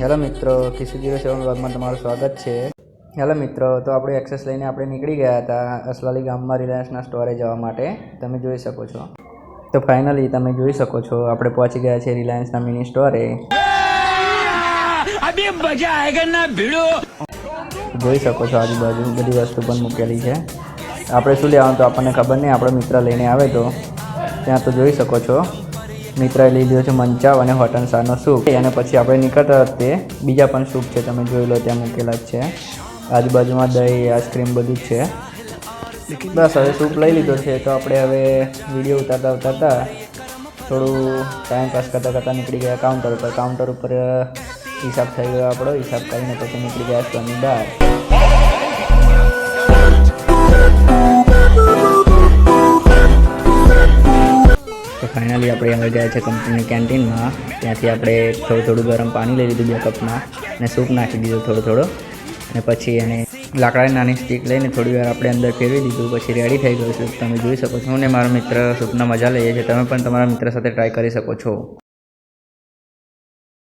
Hello મિત્રો, KC07 વ્લોગમાં તમારું સ્વાગત છે। હેલો મિત્રો, તો આપણે એક્સેસ લઈને આપણે નીકળી ગયા હતા અસલાલી ગામમાં રિલાયન્સના સ્ટોરે જવા માટે। તમે જોઈ શકો છો। તો ફાઇનલી તમે જોઈ શકો છો આપણે પહોંચી ગયા છે રિલાયન્સના મિની સ્ટોરે। અભી મજા આયેગા ના ભીડો। જોઈ શકો છો આજુબાજુ બધી વસ્તુ પણ મૂકેલી છે। આપણે શું લેવાનું તો આપણને ખબર નહીં, આપણો મિત્ર લઈને આવે તો ત્યાં તો જોઈ શકો છો મિત્રએ લઈ લીધો છે મંચાવ અને હોટ એન્ડ સારનો સૂપ। અને પછી આપણે નીકળતા વખતે બીજા પણ સૂપ છે, તમે જોઈ લો ત્યાં મૂકેલા જ છે। આજુબાજુમાં દહીં, આઈસ્ક્રીમ બધું જ છે। બસ હવે સૂપ લઈ લીધો છે તો આપણે હવે વિડીયો ઉતારતા થોડું ટાઈમ પાસ કરતાં નીકળી ગયા કાઉન્ટર ઉપર હિસાબ થઈ ગયો આપણો। હિસાબ કરીને પછી નીકળી ગયા સ્ટોરની બહાર। તો ફાઇનલી આપણે આવી ગયા છે કંપનીની કેન્ટીનમાં। ત્યાંથી આપણે થોડું ગરમ પાણી લઈ લીધું 2 કપમાં અને સૂપ નાખી દીધું થોડો અને પછી એને લાકડાની નાની સ્ટીક લઈને થોડી વાર આપણે અંદર ફેરવી દીધું, પછી રેડી થઈ ગયું સૂપ। તમે જોઈ શકો છો। હું ને મારો મિત્ર સૂપના મજા લઈએ છીએ, તમે પણ તમારા મિત્ર સાથે ટ્રાય કરી શકો છો।